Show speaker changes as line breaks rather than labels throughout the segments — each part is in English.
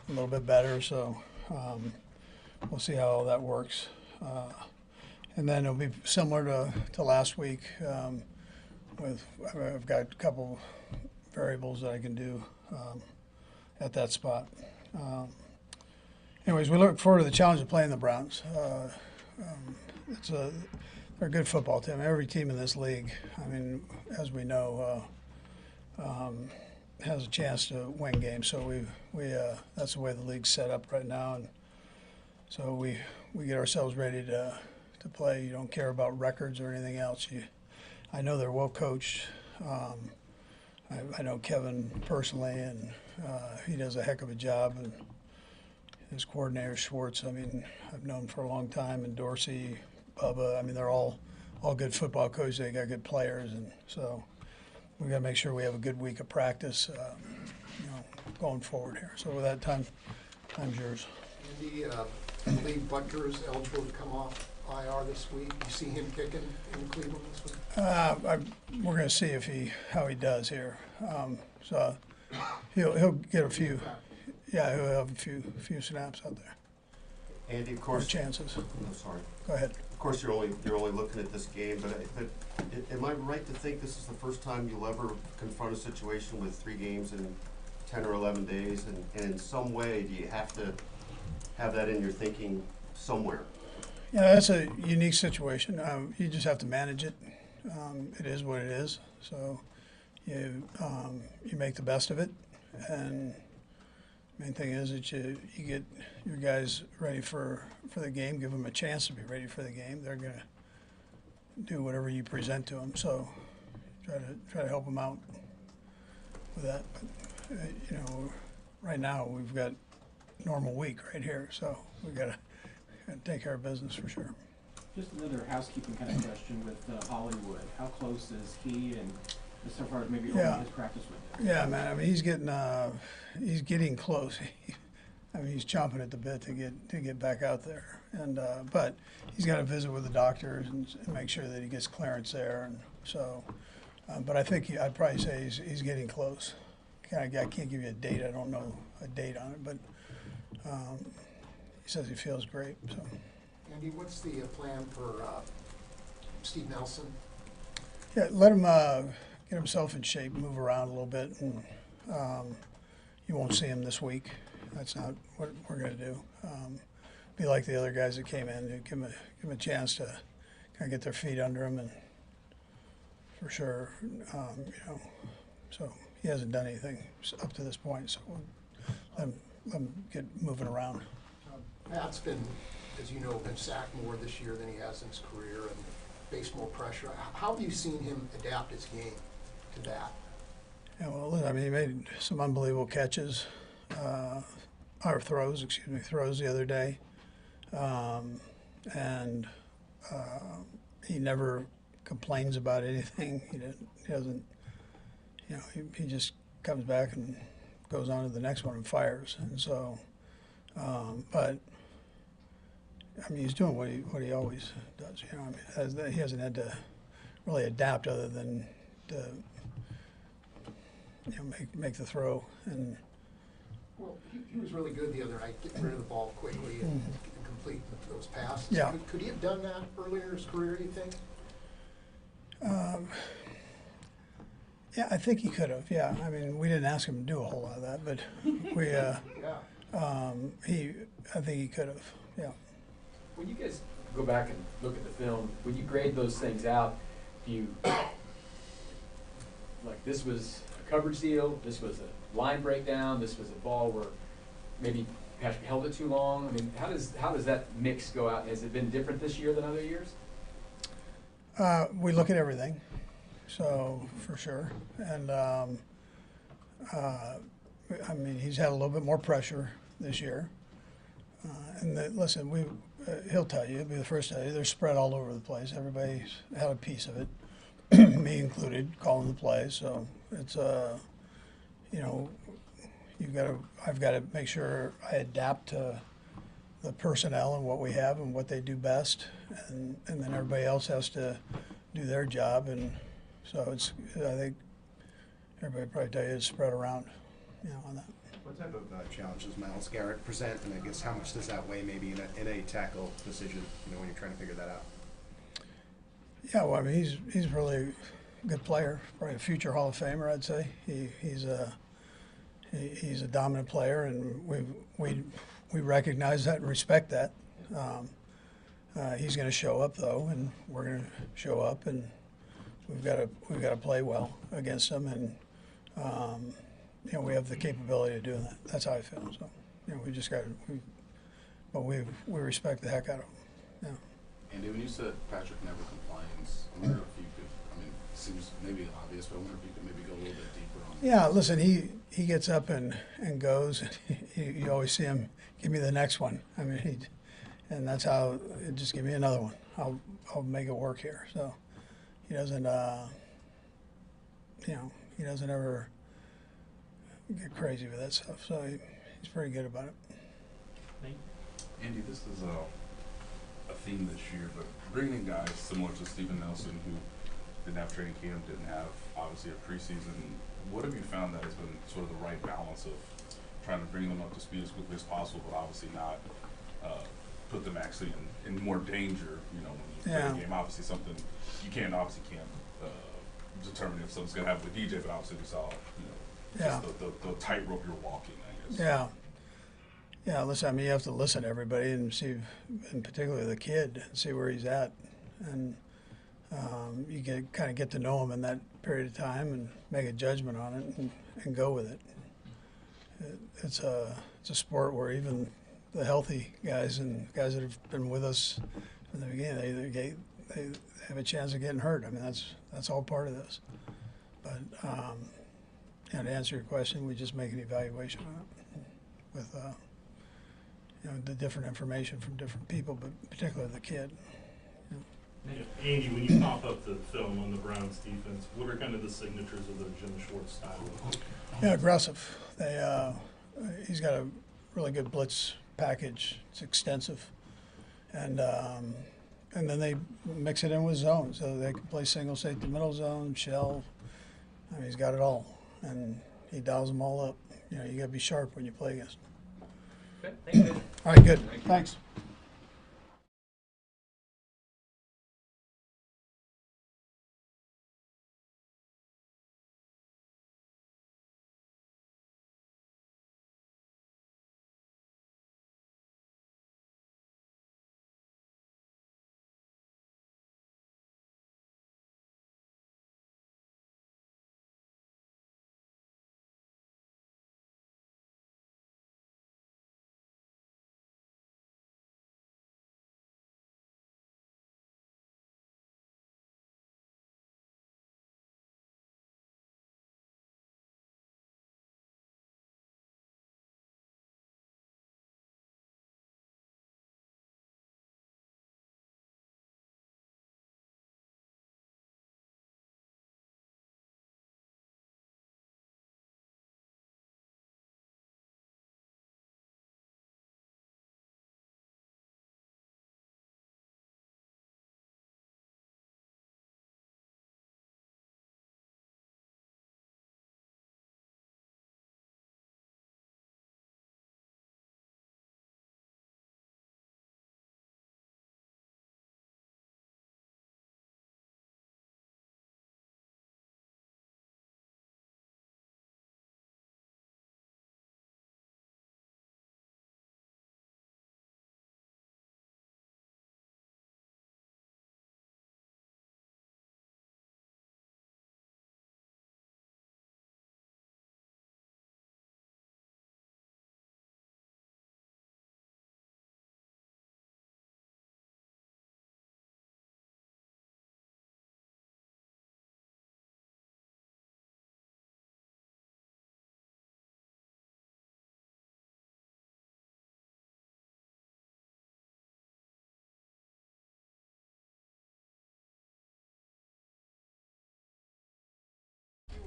a little bit better. So we'll see how all that works. And then it'll be similar to last week. I've got a couple variables that I can do at that spot. Anyways, we look forward to the challenge of playing the Browns. They're a good football team. Every team in this league, I mean, as we know, has a chance to win games. So that's the way the league's set up right now, and so we get ourselves ready to play. You don't care about records or anything else. I know they're well coached. I know Kevin personally, and he does a heck of a job. And his coordinator Schwartz, I mean, I've known for a long time, and Dorsey, Bubba. I mean, they're all good football coaches. They got good players, and so we got to make sure we have a good week of practice, going forward here. So with that, time's yours.
Andy, I believe Butker is eligible to come off IR this week. You see him kicking in Cleveland this week?
We're going to see how he does here. So he'll get a few. Yeah, he'll have a few snaps out there.
Andy, of course.
Or chances.
I'm sorry.
Go ahead.
Of course, you're only looking at this game, but am I right to think this is the first time you'll ever confront a situation with 3 games in 10 or 11 days, and in some way, do you have to have that in your thinking somewhere?
Yeah, that's a unique situation. You just have to manage it. It is what it is. So you make the best of it, and main thing is that you get your guys ready for the game, give them a chance to be ready for the game. They're going to do whatever you present to them. So try to help them out with that. But, right now we've got normal week right here, so we've got to take care of business for sure.
Just another housekeeping kind of question with Hollywood. How close is he, and as far as maybe opening his practice window?
Yeah, man. I mean, he's getting close. I mean, he's chomping at the bit to get back out there, and but he's got to visit with the doctors and make sure that he gets clearance there, and so. But I think I'd probably say he's getting close. I can't give you a date. I don't know a date on it, but he says he feels great. So.
Andy, what's the plan for Steve Nelson?
Yeah, let him get himself in shape, move around a little bit, and you won't see him this week. That's not what we're going to do. Be like the other guys that came in, give him a chance to kind of get their feet under him, and for sure, So he hasn't done anything up to this point, so let him get moving around.
Pat's been, as you know, been sacked more this year than he has in his career and faced more pressure. How have you seen him adapt his game to that?
Yeah, well, I mean, he made some unbelievable catches, or throws the other day, and he never complains about anything. He doesn't, he just comes back and goes on to the next one and fires. And so, but I mean, he's doing what he always does. I mean, he hasn't had to really adapt other than to make the throw. And
well, he was really good the other night, getting rid of the ball quickly and complete those passes.
Yeah.
Could he have done that earlier in his career, do you think?
Yeah, I think he could have. Yeah, I mean, we didn't ask him to do a whole lot of that, but I think he could have. Yeah.
When you guys go back and look at the film, when you grade those things out, do you like this was a coverage deal, this was a line breakdown, this was a ball where maybe Patrick held it too long? I mean, how does that mix go out? Has it been different this year than other years?
We look at everything, so for sure. And I mean, he's had a little bit more pressure this year. Listen, he'll tell you, he'll be the first to tell you, they're spread all over the place. Everybody's had a piece of it, me included, calling the plays. So it's, I've got to make sure I adapt to the personnel and what we have and what they do best, and then everybody else has to do their job. And so I think everybody probably tell you it's spread around, on that.
What type of challenge does Miles Garrett present, and I guess how much does that weigh maybe in a tackle decision, when you're trying to figure that out?
Yeah, well, I mean, he's really a good player, probably a future Hall of Famer, I'd say. He's a dominant player, and we recognize that and respect that. He's going to show up though, and we're going to show up, and we've got to play well against him, and we have the capability of doing that. That's how I feel. So, we just got to, but we respect the heck out of him. Yeah.
Andy, when you said Patrick never complains, I wonder if you could, it seems maybe obvious, but I wonder if you could maybe go a little bit deeper on that.
Yeah, listen, he gets up and goes. You always see him, give me the next one. I mean, and that's how, just give me another one. I'll make it work here. So he doesn't, he doesn't ever get crazy with that stuff. So he's pretty good about it.
Andy, this is a theme this year, but bringing in guys similar to Steven Nelson who didn't have training camp, didn't have obviously a preseason, what have you found that has been sort of the right balance of trying to bring them up to speed as quickly as possible, but obviously not put them actually in more danger, when you play the game? Obviously something you can't determine if something's going to happen with DJ, but obviously we saw, just the tightrope you're walking, I guess.
Yeah. Yeah, listen, I mean, you have to listen to everybody and see, and particularly the kid, and see where he's at. And you kind of get to know him in that period of time and make a judgment on it and go with it. It's a sport where even the healthy guys and guys that have been with us from the beginning, they have a chance of getting hurt. I mean, that's all part of this. But to answer your question, we just make an evaluation on it with the different information from different people, but particularly the kid.
Andy, when you pop up the film on the Browns defense, what are kind of the signatures of the Jim Schwartz style?
Yeah, aggressive. He's got a really good blitz package. It's extensive, and then they mix it in with zone, so they can play single safety, middle zone, shell. I mean, he's got it all, and he dials them all up. You got to be sharp when you play against him.
Okay, thanks, Dave.
All right, good. Thanks.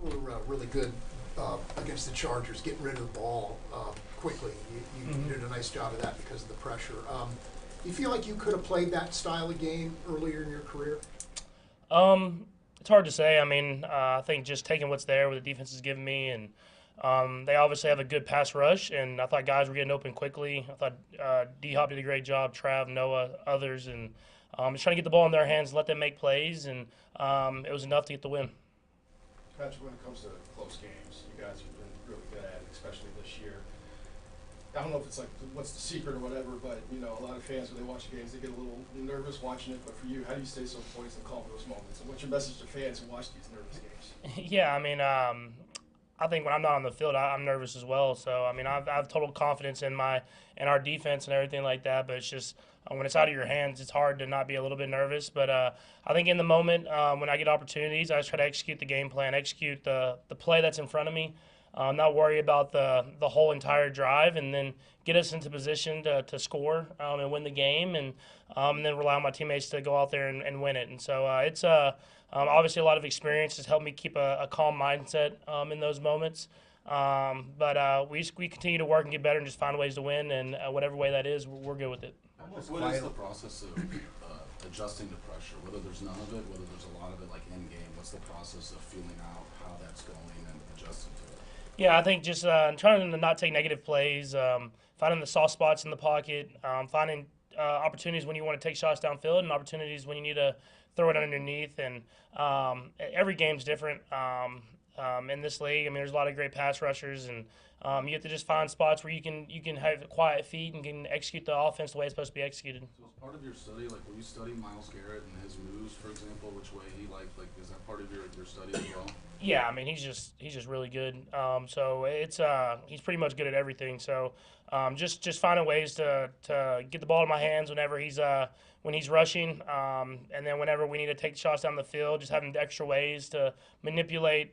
You were really good against the Chargers, getting rid of the ball quickly. You did a nice job of that because of the pressure. Do you feel like you could have played that style of game earlier in your career?
It's hard to say. I mean, I think just taking what's there, what the defense has given me, and They obviously have a good pass rush, and I thought guys were getting open quickly. I thought D-Hop did a great job, Trav, Noah, others, and just trying to get the ball in their hands, let them make plays, and it was enough to get the win.
Patrick, when it comes to close games, you guys have been really good at it, especially this year. I don't know if it's like, what's the secret or whatever, but, you know, a lot of fans, when they watch the games, they get a little nervous watching it. But for you, how do you stay so poised and calm in those moments? And what's your message to fans who watch these nervous games?
Yeah, I mean, I think when I'm not on the field, I'm nervous as well. So I mean, I've total confidence in our defense and everything like that. But it's just when it's out of your hands, it's hard to not be a little bit nervous. But I think in the moment when I get opportunities, I just try to execute the game plan, execute the play that's in front of me. Not worry about the whole entire drive, and then get us into position to score and win the game, and then rely on my teammates to go out there and win it. And so it's obviously a lot of experience has helped me keep a calm mindset in those moments. But we continue to work and get better and just find ways to win, and whatever way that is, we're good with it.
What is the process of adjusting to pressure? Whether there's none of it, whether there's a lot of it, like in game, what's the process of feeling out how that's going and adjusting to it?
Yeah, I think just trying to not take negative plays, finding the soft spots in the pocket, finding opportunities when you want to take shots downfield, and opportunities when you need to throw it underneath. And every game's different in this league. I mean, there's a lot of great pass rushers, and you have to just find spots where you can have quiet feet and can execute the offense the way it's supposed to be executed.
So as part of your study, like were you studying Myles Garrett and his moves, for example, which way he like is that part of your study as well?
Yeah, I mean he's just really good. So it's he's pretty much good at everything. So just finding ways to get the ball in my hands whenever when he's rushing, and then whenever we need to take shots down the field, just having extra ways to manipulate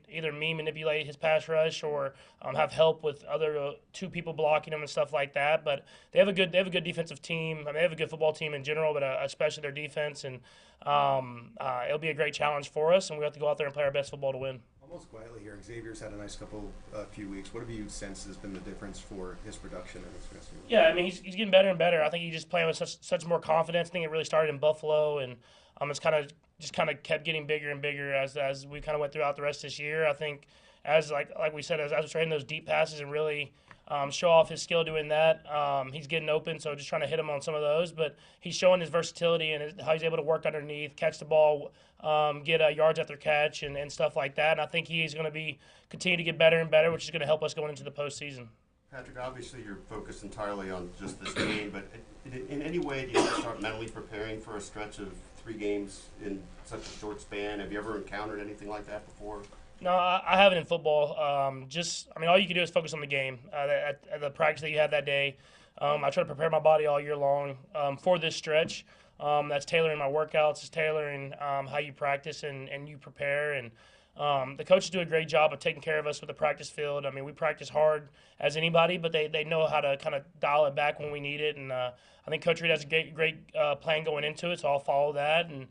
his pass rush, or have help with other two people blocking him and stuff like that. But they have a good defensive team. I mean, they have a good football team in general, but especially their defense. And it'll be a great challenge for us, and we have to go out there and play our best football to win.
Almost quietly here, Xavier's had a nice few weeks. What have you sensed has been the difference for his production and his fantasy?
Yeah, I mean he's getting better and better. I think he's just playing with such more confidence. I think it really started in Buffalo, and it's kind of kept getting bigger and bigger as we kind of went throughout the rest of this year. I think as like we said, as we're trading those deep passes and really show off his skill doing that, he's getting open. So just trying to hit him on some of those, but he's showing his versatility and how he's able to work underneath, catch the ball, get yards after catch and stuff like that. And I think he's going to continue to get better and better, which is going to help us going into the postseason.
Patrick, obviously you're focused entirely on just this game, but in any way do you have to start mentally preparing for a stretch of 3 games in such a short span? Have you ever encountered anything like that before?
No, I haven't in football. I mean, all you can do is focus on the game, at the practice that you have that day. I try to prepare my body all year long for this stretch. That's tailoring my workouts, it's tailoring how you practice and you prepare. And the coaches do a great job of taking care of us with the practice field. I mean, we practice hard as anybody, but they know how to kind of dial it back when we need it. And I think Coach Reid has a great plan going into it, so I'll follow that and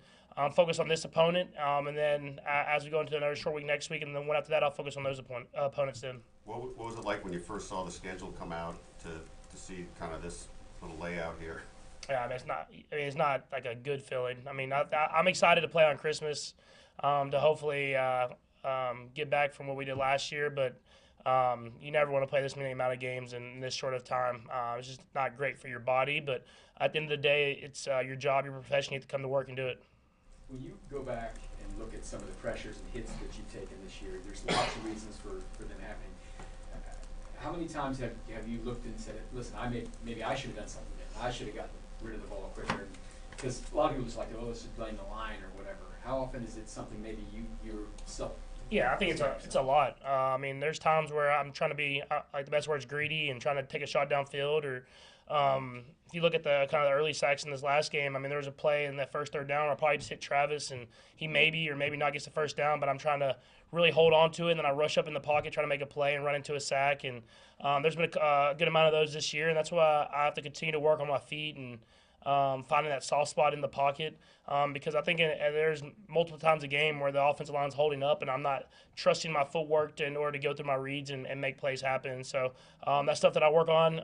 focus on this opponent. And then as we go into another short week next week, and then one after that, I'll focus on those opponents then.
What was it like when you first saw the schedule come out to see kind of this little layout here?
Yeah, I mean, it's not like a good feeling. I mean, I'm excited to play on Christmas, to hopefully get back from what we did last year. But you never want to play this many amount of games in this short of time. It's just not great for your body. But at the end of the day, it's your job, your profession. You have to come to work and do it.
When you go back and look at some of the pressures and hits that you've taken this year, there's lots of reasons for them happening. How many times have you looked and said, listen, maybe I should have done something different. I should have gotten rid of the ball quicker? Because a lot of people just like, oh, let's just blame the line or whatever. How often is it something maybe you yourself?
Yeah, I think it's a lot. I mean, there's times where I'm trying to be, like the best word is greedy, and trying to take a shot downfield. Or if you look at the kind of the early sacks in this last game, I mean, there was a play in that first third down where I probably just hit Travis, and he maybe or maybe not gets the first down, but I'm trying to really hold on to it, and then I rush up in the pocket, try to make a play and run into a sack. And there's been a good amount of those this year, and that's why I have to continue to work on my feet and finding that soft spot in the pocket, because I think there's multiple times a game where the offensive line's holding up and I'm not trusting my footwork in order to go through my reads and make plays happen. So that's stuff that I work on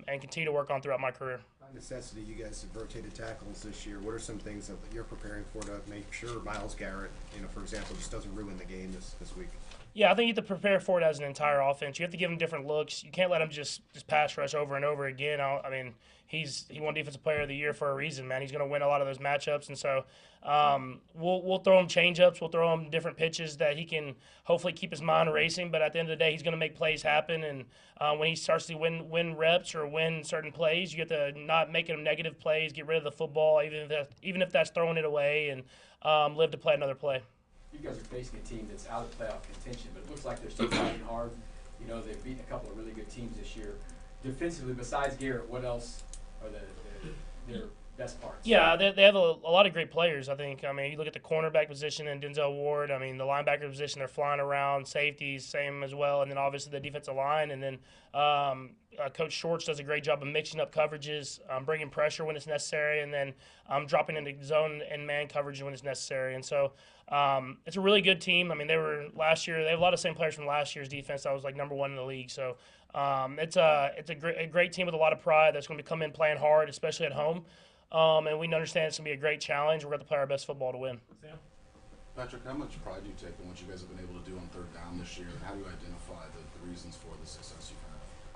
and continue to work on throughout my career.
By necessity, you guys have rotated tackles this year. What are some things that you're preparing for to make sure Myles Garrett, for example, just doesn't ruin the game this week?
Yeah, I think you have to prepare for it as an entire offense. You have to give him different looks. You can't let him just pass rush over and over again. I mean, he won Defensive Player of the Year for a reason, man. He's going to win a lot of those matchups, and so we'll throw him change ups. We'll throw him different pitches that he can hopefully keep his mind racing. But at the end of the day, he's going to make plays happen. And when he starts to win reps or win certain plays, you have to not make him negative plays. Get rid of the football, even if that's throwing it away, and live to play another play.
You guys are facing a team that's out of playoff contention, but it looks like they're still fighting hard. You know, they've beaten a couple of really good teams this year. Defensively, besides Garrett, what else are their best parts?
Yeah, they have a lot of great players, I think. I mean, you look at the cornerback position and Denzel Ward. I mean, the linebacker position, they're flying around. Safeties, same as well. And then obviously the defensive line. And then Coach Shorts does a great job of mixing up coverages, bringing pressure when it's necessary, and then dropping into zone and man coverage when it's necessary. And so it's a really good team. I mean, they have a lot of same players from last year's defense that was like number 1 in the league. So it's a great team with a lot of pride that's going to come in playing hard, especially at home. And we understand it's going to be a great challenge. We're going to play our best football to win.
Sam?
Patrick, how much pride do you take in what you guys have been able to do on third down this year, and how do you identify the reasons for the success you've had?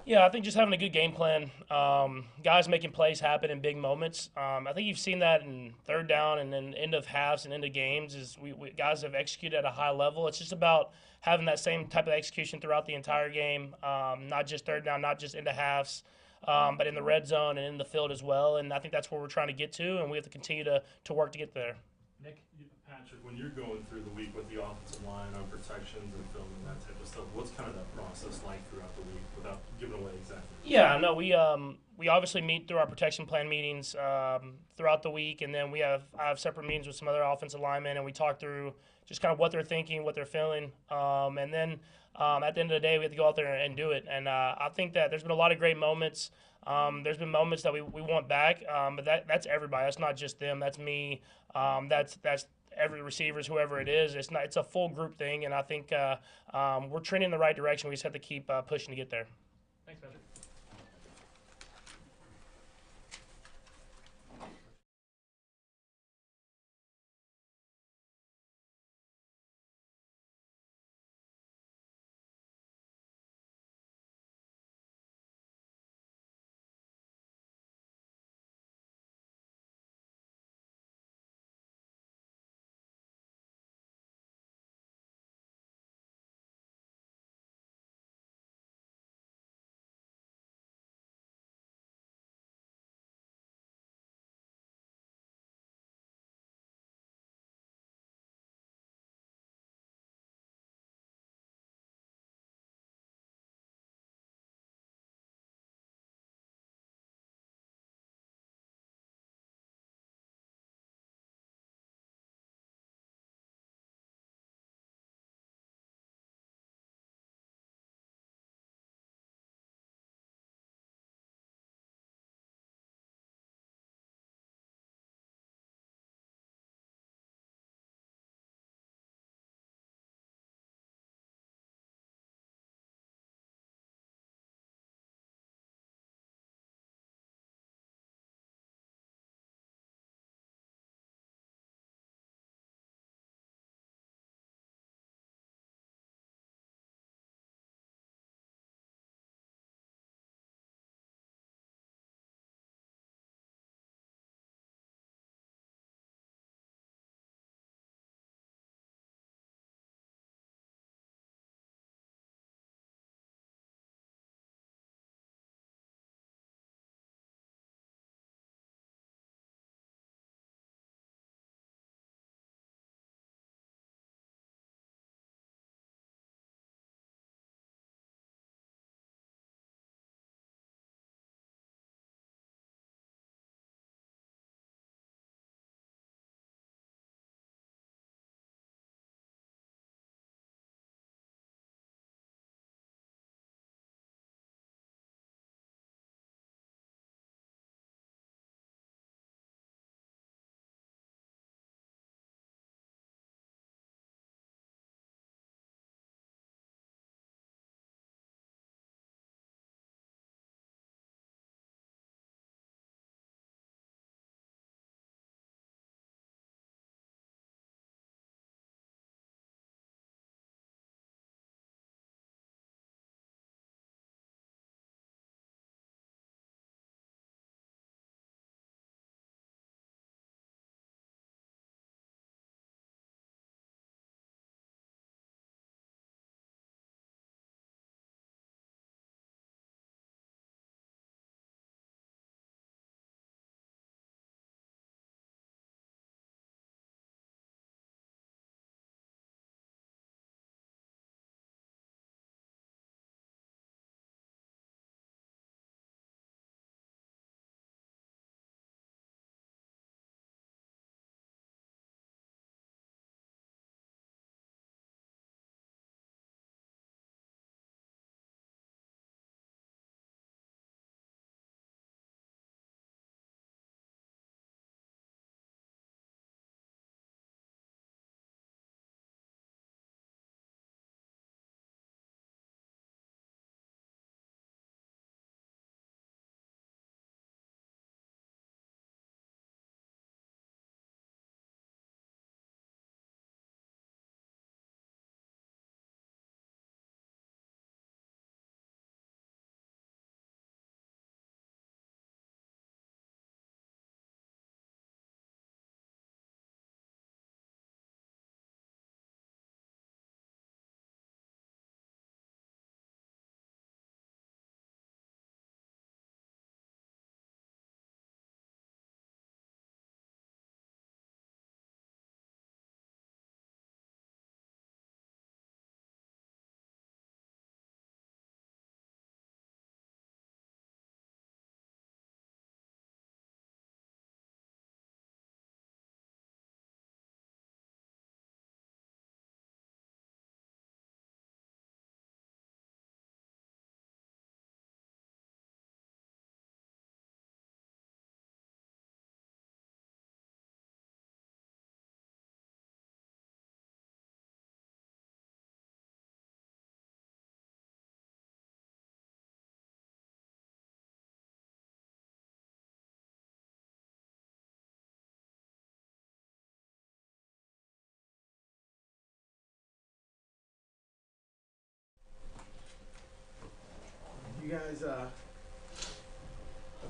Yeah, I think just having a good game plan, guys making plays happen in big moments. I think you've seen that in third down and then end of halves and end of games. Is we guys have executed at a high level. It's just about having that same type of execution throughout the entire game, not just third down, not just into halves, but in the red zone and in the field as well. And I think that's where we're trying to get to, and we have to continue to work to get there.
Nick, Patrick, when you're going through the week with the offensive line on protections and film and that type of stuff, what's kind of that process like throughout the week without giving away exactly?
Yeah, no, we obviously meet through our protection plan meetings throughout the week, and then I have separate meetings with some other offensive linemen, and we talk through just kind of what they're thinking, what they're feeling, and then at the end of the day, we have to go out there and do it. And I think that there's been a lot of great moments. There's been moments that we want back, but that's everybody. That's not just them. That's me. That's every receivers, whoever it is. It's a full group thing, and I think we're trending in the right direction. We just have to keep pushing to get there.
Thanks, Patrick.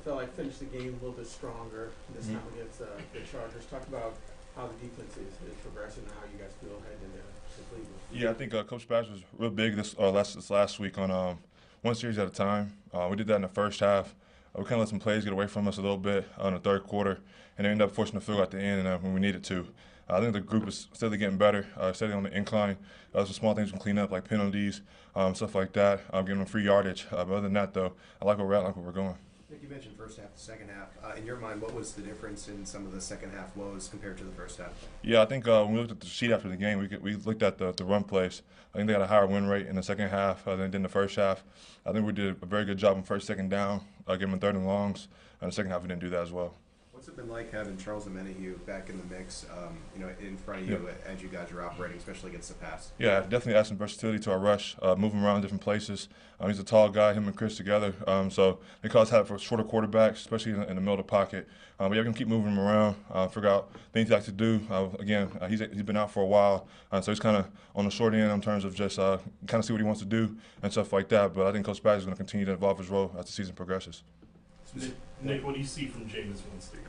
felt like finished the game a little bit stronger this time against the Chargers. Talk about how the defense is progressing and how you guys feel heading into Cleveland.
Yeah, I think Coach Bass was real big this last week on one series at a time. We did that in the first half. We kind of let some plays get away from us a little bit in the third quarter, and they ended up forcing the field at the end when we needed to. I think the group is steadily getting better, steadily on the incline. Some small things we can clean up, like penalties, stuff like that, giving them free yardage. But other than that, though, I like where we're at, I like where we're going.
Nick, you mentioned first half to second half. In your mind, what was the difference in some of the second half woes compared to the first half?
Yeah, I think when we looked at the sheet after the game, we looked at the run plays. I think they got a higher win rate in the second half than they did in the first half. I think we did a very good job on first, second down, giving them third and longs. In the second half, we didn't do that as well.
What's it been like having Charles Omenihu back in the mix, in front of you as you guys are operating, especially against the pass?
Yeah, definitely add some versatility to our rush, move him around different places. He's a tall guy, him and Chris together. So they cause have for shorter quarterbacks, especially in the middle of the pocket. But yeah, we can keep moving him around, figure out things he likes to do. He's been out for a while, so he's kind of on the short end in terms of just kind of see what he wants to do and stuff like that. But I think Coach Bass is going to continue to evolve his role as the season progresses.
Nick, what do you see from Jameis Winston?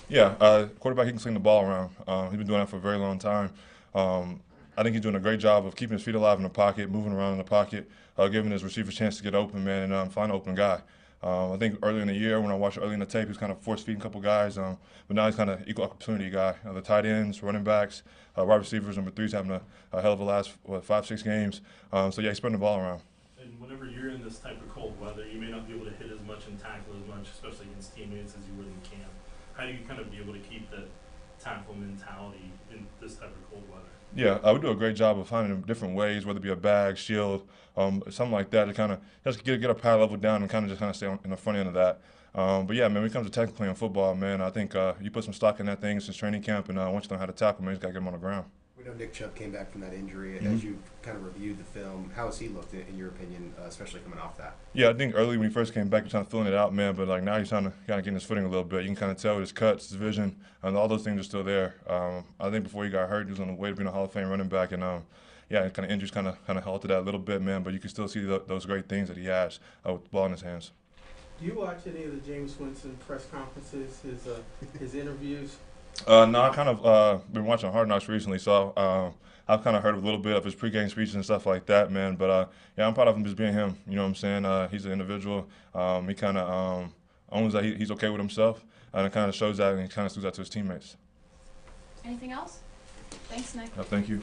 Yeah, quarterback, he can sling the ball around. He's been doing that for a very long time. I think he's doing a great job of keeping his feet alive in the pocket, moving around in the pocket, giving his receivers a chance to get open, man, and find an open guy. I think earlier in the year, when I watched early in the tape, he was kind of force-feeding a couple guys, but now he's kind of equal opportunity guy. The tight ends, running backs, wide receivers, number three's having a hell of a last 5-6 games. So yeah, he's spreading the ball around.
And whenever you're in this type of cold weather, you may not be able to hit as much and tackle as much, especially against teammates, as you would in camp. How do you kind of be able to keep that tackle mentality in this type of cold weather?
Yeah, we do a great job of finding different ways, whether it be a bag, shield, something like that, to kind of just get a power level down and kind of just kind of stay in the front end of that. But yeah, man, when it comes to tackle playing football, man, I think you put some stock in that thing since training camp, and once you learn how to tackle, man, you just got to get them on the ground.
We know Nick Chubb came back from that injury. As you kind of reviewed the film, how has he looked, in your opinion, especially coming off that?
Yeah, I think early when he first came back, he was kind of filling it out, man. But like now he's trying to kind of get his footing a little bit. You can kind of tell with his cuts, his vision, and all those things are still there. I think before he got hurt, he was on the way to being a Hall of Fame running back, and yeah, kind of injuries kind of halted that a little bit, man. But you can still see those great things that he has with the ball in his hands.
Do you watch any of the Jameis Winston press conferences, his interviews?
No, I kind of been watching Hard Knocks recently, so I've kind of heard a little bit of his pregame speeches and stuff like that, man. But yeah, I'm proud of him just being him. You know what I'm saying? He's an individual. He kind of owns that he's okay with himself, and it kind of shows that, and he kind of shows that to his teammates.
Anything else? Thanks, Nick.
Thank you.